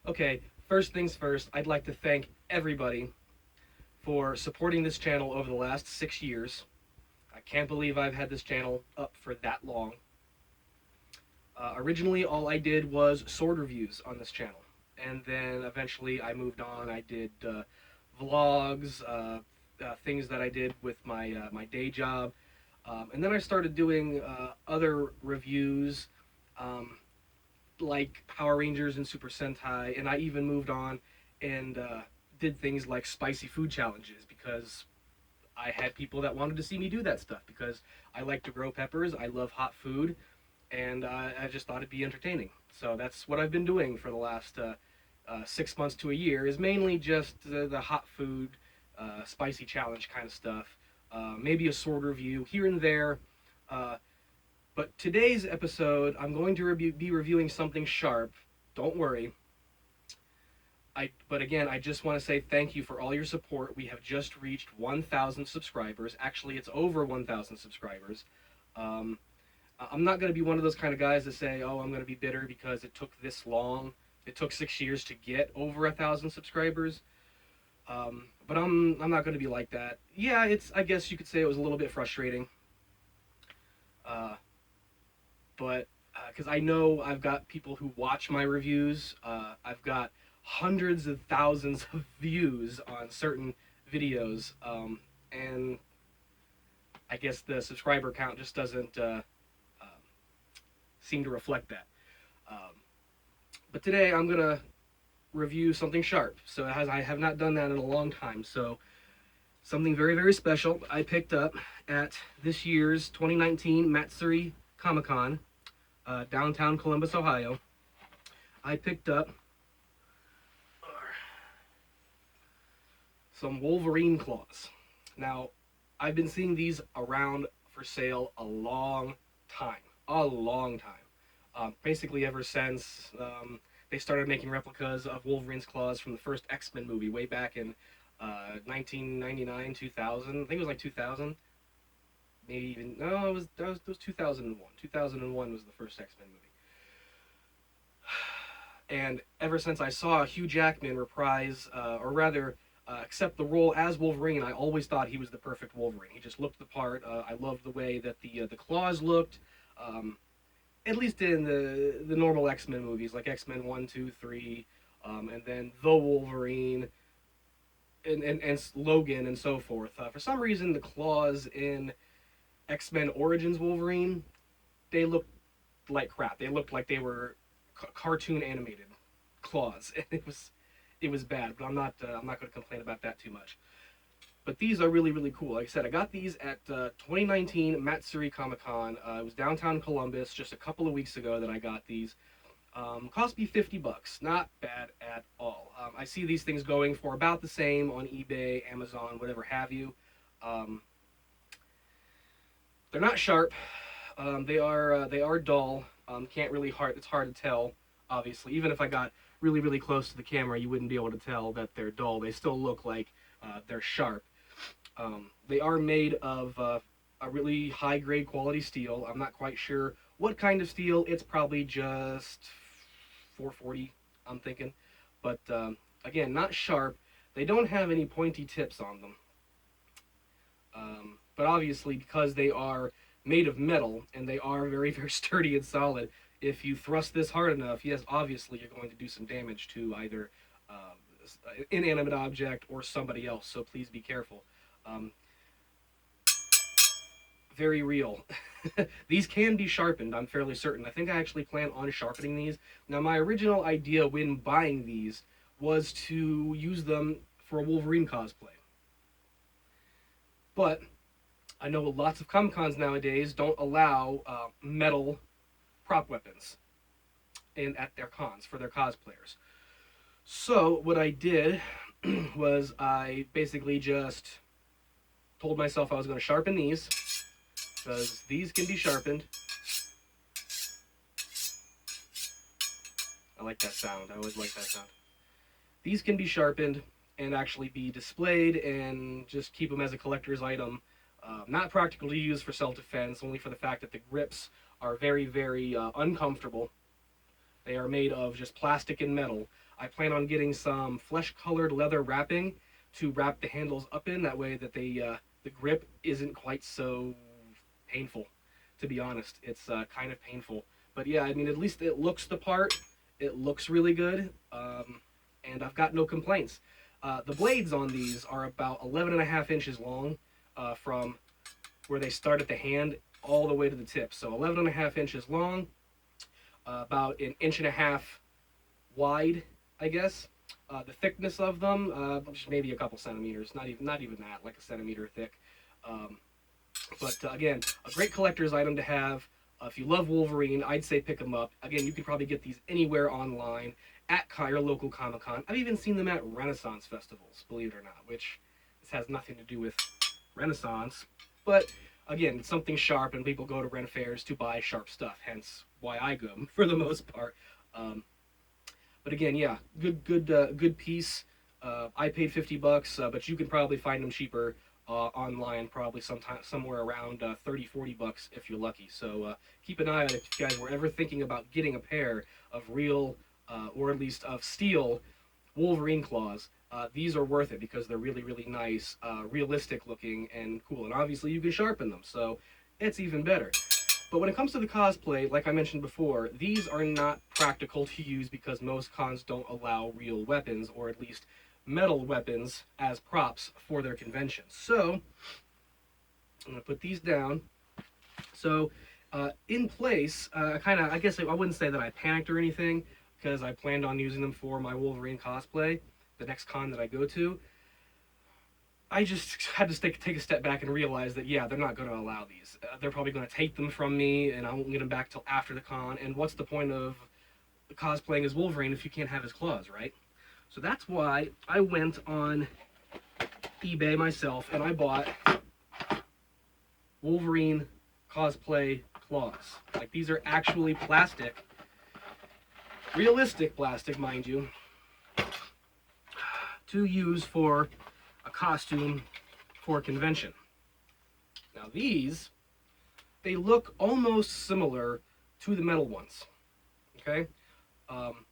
Okay, first things first, I'd like to thank everybody for supporting this channel over the last 6 years. I can't believe I've had this channel up for that long. Originally, all I did was sword reviews on this channel, and then eventually I moved on. I did vlogs, things that I did with my day job, and then I started doing other reviews, um, like Power Rangers and Super Sentai, and I even moved on and did things like spicy food challenges because I had people that wanted to see me do that stuff because I like to grow peppers, I love hot food, and I just thought it'd be entertaining. So that's what I've been doing for the last 6 months to a year, is mainly just the hot food, spicy challenge kind of stuff. Maybe a sword review here and there. Uh, but today's episode, I'm going to be reviewing something sharp. Don't worry. But again, I just want to say thank you for all your support. We have just reached 1,000 subscribers. Actually, it's over 1,000 subscribers. Um, I'm not going to be one of those kind of guys that say, "Oh, I'm going to be bitter because it took this long. It took 6 years to get over 1,000 subscribers." But I'm not going to be like that. Yeah, I guess you could say it was a little bit frustrating. Uh, but because I know I've got people who watch my reviews. I've got hundreds of thousands of views on certain videos, and I guess the subscriber count just doesn't seem to reflect that. Um, but today I'm gonna review something sharp. So I have not done that in a long time. So something very, very special I picked up at this year's 2019 Matsuri Comic Con, downtown Columbus, Ohio. I picked up some Wolverine Claws. Now, I've been seeing these around for sale a long time. A long time. Basically, ever since they started making replicas of Wolverine's claws from the first X-Men movie way back in 1999, 2000. I think it was like 2000. Maybe even no, it was 2001. 2001 was the first X-Men movie. And ever since I saw Hugh Jackman reprise, or rather, accept the role as Wolverine, I always thought he was the perfect Wolverine. He just looked the part. I loved the way that the claws looked. At least in the normal X-Men movies, like X-Men 1, 2, 3, and then The Wolverine, and Logan, and so forth. For some reason, the claws in X-Men Origins Wolverine, they looked like crap. They looked like they were cartoon animated claws, and it was bad. But I'm not going to complain about that too much. But these are really, really cool. Like I said, I got these at 2019 Matsuri Comic Con. It was downtown Columbus just a couple of weeks ago that I got these. Cost me $50. Not bad at all. I see these things going for about the same on eBay, Amazon, whatever have you. They're not sharp. They are dull. Can't really hard. It's hard to tell. Obviously, even if I got really, really close to the camera, you wouldn't be able to tell that they're dull. They still look like they're sharp. They are made of a really high grade quality steel. I'm not quite sure what kind of steel. It's probably just 440, I'm thinking. But again, not sharp. They don't have any pointy tips on them. But obviously, because they are made of metal and they are very, very sturdy and solid, if you thrust this hard enough, yes, obviously you're going to do some damage to either an inanimate object or somebody else. So please be careful. Um, very real. These can be sharpened, I'm fairly certain. I think I actually plan on sharpening these. Now, my original idea when buying these was to use them for a Wolverine cosplay. But I know lots of Comic Cons nowadays don't allow metal prop weapons at their cons for their cosplayers. So what I did was I basically just told myself I was going to sharpen these, because these can be sharpened. I like that sound. I always like that sound. These can be sharpened and actually be displayed and just keep them as a collector's item. Not practical to use for self-defense, only for the fact that the grips are very, very uncomfortable. They are made of just plastic and metal. I plan on getting some flesh-colored leather wrapping to wrap the handles up in. That way that the grip isn't quite so painful. To be honest, it's kind of painful. But yeah, I mean, at least it looks the part. It looks really good, and I've got no complaints. The blades on these are about 11 and a half inches long from where they start at the hand all the way to the tip. So 11 and a half inches long, about an inch and a half wide, I guess. The thickness of them, just maybe a couple centimeters, not even that, like a centimeter thick. Um, but again, a great collector's item to have. If you love Wolverine, I'd say pick them up. Again, you can probably get these anywhere online at your local Comic Con. I've even seen them at Renaissance festivals, believe it or not, which this has nothing to do with Renaissance. But again, it's something sharp, and people go to Ren fairs to buy sharp stuff, hence why I go for the most part. But again, yeah, good piece. I paid $50, but you can probably find them cheaper online, probably somewhere around 30, $40 if you're lucky. So keep an eye on it if you guys were ever thinking about getting a pair of real, or at least of steel, Wolverine Claws. These are worth it because they're really, really nice, realistic looking, and cool. And obviously you can sharpen them, so it's even better. But when it comes to the cosplay, like I mentioned before, these are not practical to use because most cons don't allow real weapons, or at least metal weapons, as props for their conventions. So I'm going to put these down. So in place, I guess I wouldn't say that I panicked or anything, because I planned on using them for my Wolverine cosplay, the next con that I go to. I just had to take a step back and realize that, yeah, they're not going to allow these. They're probably going to take them from me, and I won't get them back till after the con. And what's the point of cosplaying as Wolverine if you can't have his claws, right? So that's why I went on eBay myself, and I bought Wolverine Cosplay Claws. Like, these are actually plastic. Realistic plastic, mind you, to use for a costume for a convention. Now these, they look almost similar to the metal ones, okay?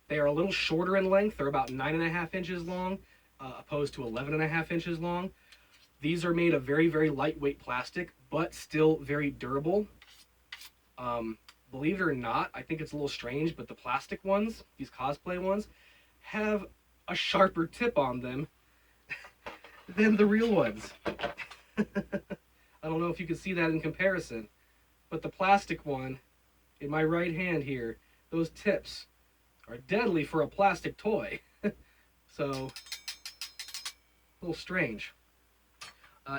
They are a little shorter in length. They're about 9.5 inches long, opposed to 11.5 inches long. These are made of very, very lightweight plastic, but still very durable. Believe it or not, I think it's a little strange, but the plastic ones, these cosplay ones, have a sharper tip on them than the real ones. I don't know if you can see that in comparison, but the plastic one in my right hand here, those tips are deadly for a plastic toy. So, a little strange.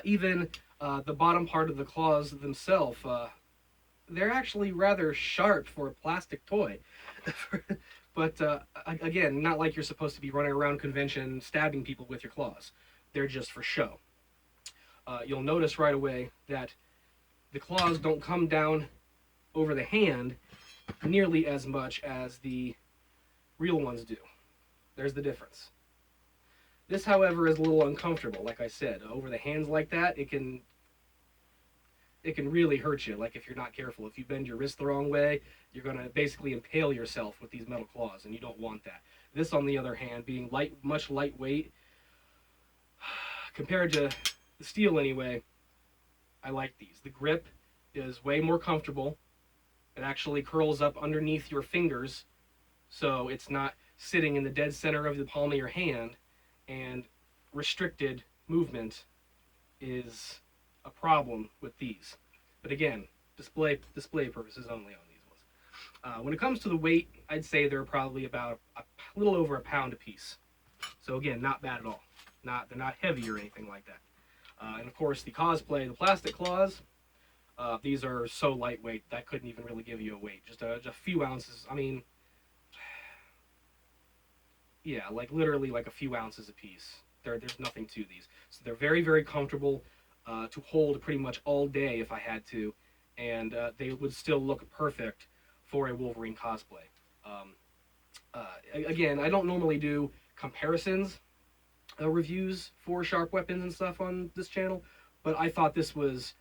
Even the bottom part of the claws themselves, they're actually rather sharp for a plastic toy. But again, not like you're supposed to be running around convention stabbing people with your claws. They're just for show. You'll notice right away that the claws don't come down over the hand nearly as much as the real ones do. There's the difference. This, however, is a little uncomfortable. Like I said, over the hands like that, it can really hurt you. Like if you're not careful, if you bend your wrist the wrong way, you're going to basically impale yourself with these metal claws, and you don't want that. This, on the other hand, being much lightweight, compared to the steel anyway, I like these. The grip is way more comfortable. It actually curls up underneath your fingers, so it's not sitting in the dead center of the palm of your hand, and restricted movement is a problem with these. But again, display purposes only on these ones. When it comes to the weight, I'd say they're probably about a little over a pound a piece. So again, not bad at all. They're not heavy or anything like that. And of course, the plastic claws, these are so lightweight that couldn't even really give you a weight. Just a few ounces. I mean, yeah, like literally like a few ounces a piece. There's nothing to these. So they're very, very comfortable to hold pretty much all day if I had to, and they would still look perfect for a Wolverine cosplay. Again, I don't normally do comparisons reviews for sharp weapons and stuff on this channel, but I thought this was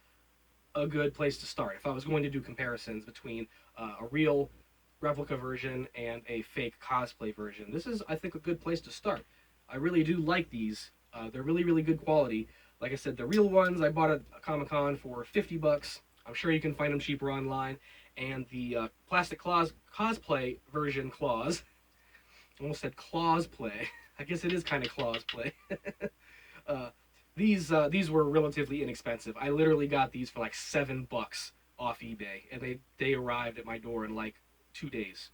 a good place to start. If I was going to do comparisons between a real replica version and a fake cosplay version. This is, I think, a good place to start. I really do like these. They're really, really good quality. Like I said, the real ones I bought at Comic-Con for 50 bucks. I'm sure you can find them cheaper online. And the Plastic Claws cosplay version Claws, I almost said Claws play. I guess it is kind of Claws play. uh, these were relatively inexpensive. I literally got these for like $7 off eBay, and they arrived at my door in like 2 days.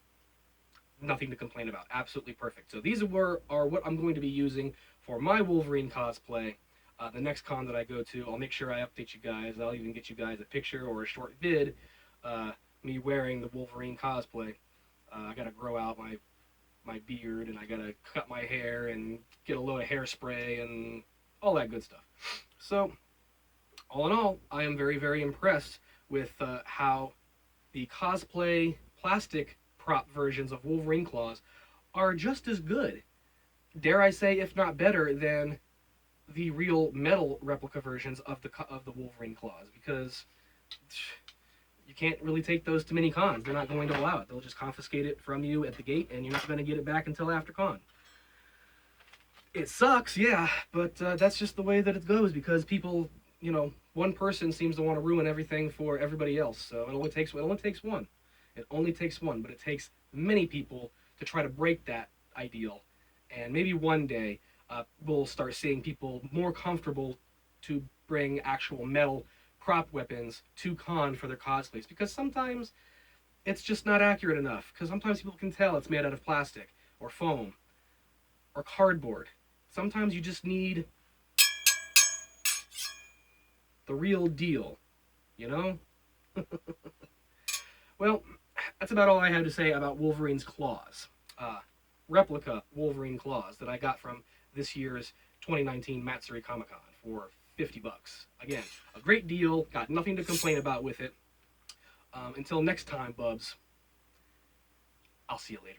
Nothing to complain about. Absolutely perfect. So these are what I'm going to be using for my Wolverine cosplay. The next con that I go to, I'll make sure I update you guys. I'll even get you guys a picture or a short vid, me wearing the Wolverine cosplay. I gotta grow out my beard, and I gotta cut my hair and get a load of hairspray and all that good stuff. So, all in all, I am very, very impressed with how the cosplay plastic prop versions of Wolverine Claws are just as good, dare I say, if not better, than the real metal replica versions of the Wolverine Claws, because you can't really take those to many cons. They're not going to allow it. They'll just confiscate it from you at the gate, and you're not going to get it back until after con. It sucks, yeah, but that's just the way that it goes, because people, one person seems to want to ruin everything for everybody else. So it only takes one. It only takes one, but it takes many people to try to break that ideal. And maybe one day we'll start seeing people more comfortable to bring actual metal prop weapons to con for their cosplays, because sometimes it's just not accurate enough, because sometimes people can tell it's made out of plastic or foam or cardboard. Sometimes you just need the real deal, you know? Well, that's about all I have to say about Wolverine's Claws. Replica Wolverine Claws that I got from this year's 2019 Matsuri Comic-Con for 50 bucks. Again, a great deal, got nothing to complain about with it. Until next time, bubs, I'll see you later.